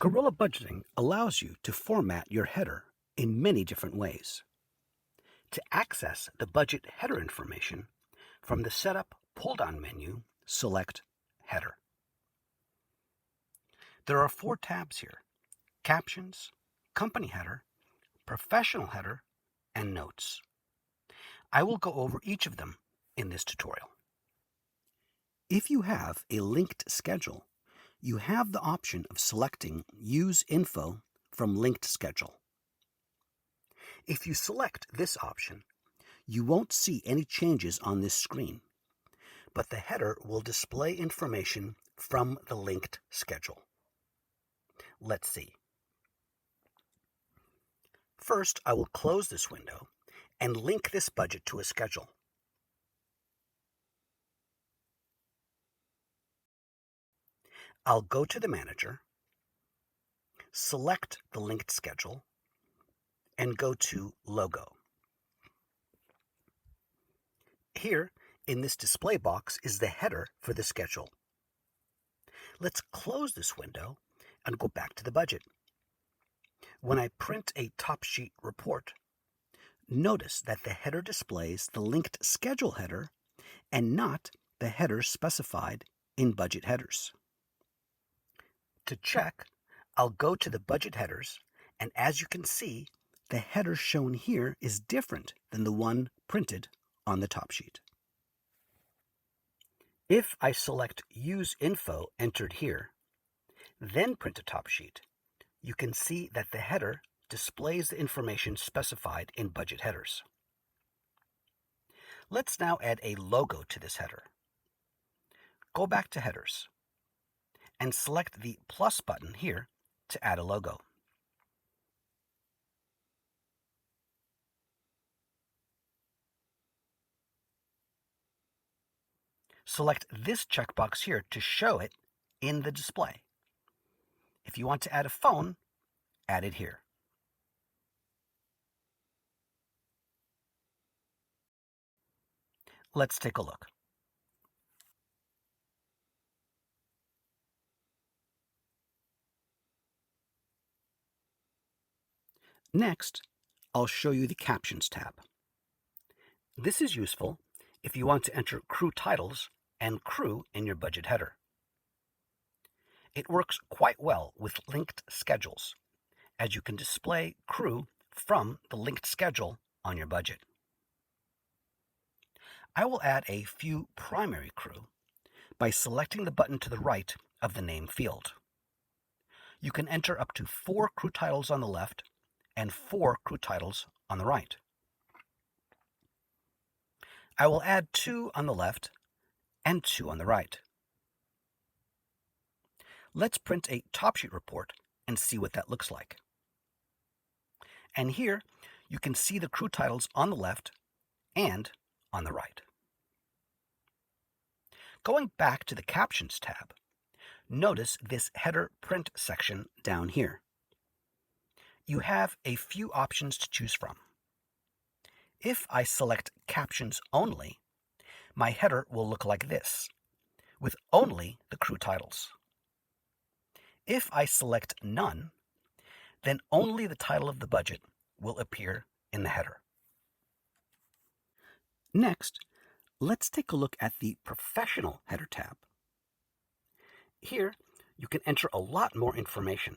Gorilla Budgeting allows you to format your header in many different ways. To access the budget header information, from the Setup pull-down menu, select Header. There are 4 tabs here: Captions, Company Header, Professional Header, and Notes. I will go over each of them in this tutorial. If you have a linked schedule, you have the option of selecting Use Info from Linked Schedule. If you select this option, you won't see any changes on this screen, but the header will display information from the linked schedule. Let's see. First, I will close this window and link this budget to a schedule. I'll go to the manager, select the linked schedule, and go to Logo. Here, in this display box, is the header for the schedule. Let's close this window and go back to the budget. When I print a top sheet report, notice that the header displays the linked schedule header and not the header specified in budget headers. To check, I'll go to the budget headers, and as you can see, the header shown here is different than the one printed on the top sheet. If I select Use Info entered here, then print a top sheet, you can see that the header displays the information specified in budget headers. Let's now add a logo to this header. Go back to Headers and select the plus button here to add a logo. Select this checkbox here to show it in the display. If you want to add a phone, add it here. Let's take a look. Next, I'll show you the Captions tab. This is useful if you want to enter crew titles and crew in your budget header. It works quite well with linked schedules, as you can display crew from the linked schedule on your budget. I will add a few primary crew by selecting the button to the right of the name field. You can enter up to 4 crew titles on the left and 4 crew titles on the right. I will add 2 on the left and 2 on the right. Let's print a top sheet report and see what that looks like. And here you can see the crew titles on the left and on the right. Going back to the Captions tab, notice this header print section down here. You have a few options to choose from. If I select Captions Only, my header will look like this, with only the crew titles. If I select None, then only the title of the budget will appear in the header. Next, let's take a look at the Professional Header tab. Here, you can enter a lot more information,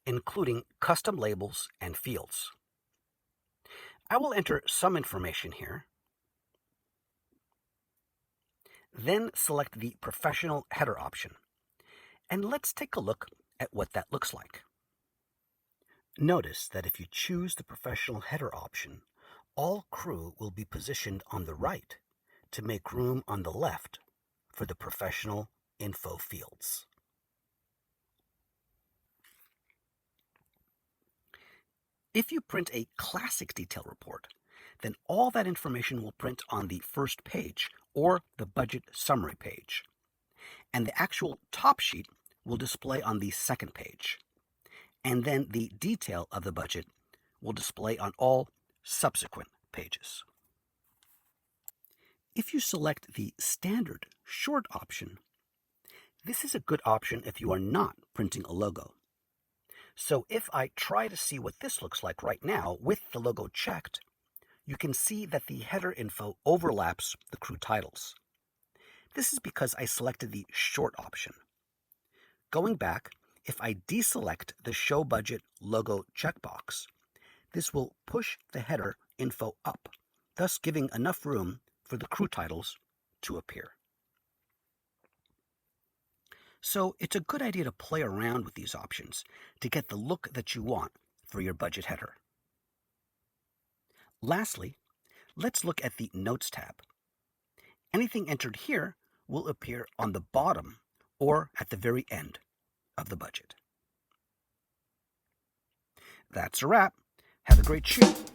including custom labels and fields. I will enter some information here, then select the Professional Header option, and let's take a look at what that looks like. Notice that if you choose the Professional Header option, all crew will be positioned on the right to make room on the left for the professional info fields. If you print a classic detail report, then all that information will print on the first page or the budget summary page, and the actual top sheet will display on the second page, and then the detail of the budget will display on all subsequent pages. If you select the standard short option, this is a good option if you are not printing a logo. So if I try to see what this looks like right now with the logo checked, you can see that the header info overlaps the crew titles. This is because I selected the short option. Going back, if I deselect the Show Budget logo checkbox, this will push the header info up, thus giving enough room for the crew titles to appear. So it's a good idea to play around with these options to get the look that you want for your budget header. Lastly, let's look at the Notes tab. Anything entered here will appear on the bottom or at the very end of the budget. That's a wrap. Have a great shoot.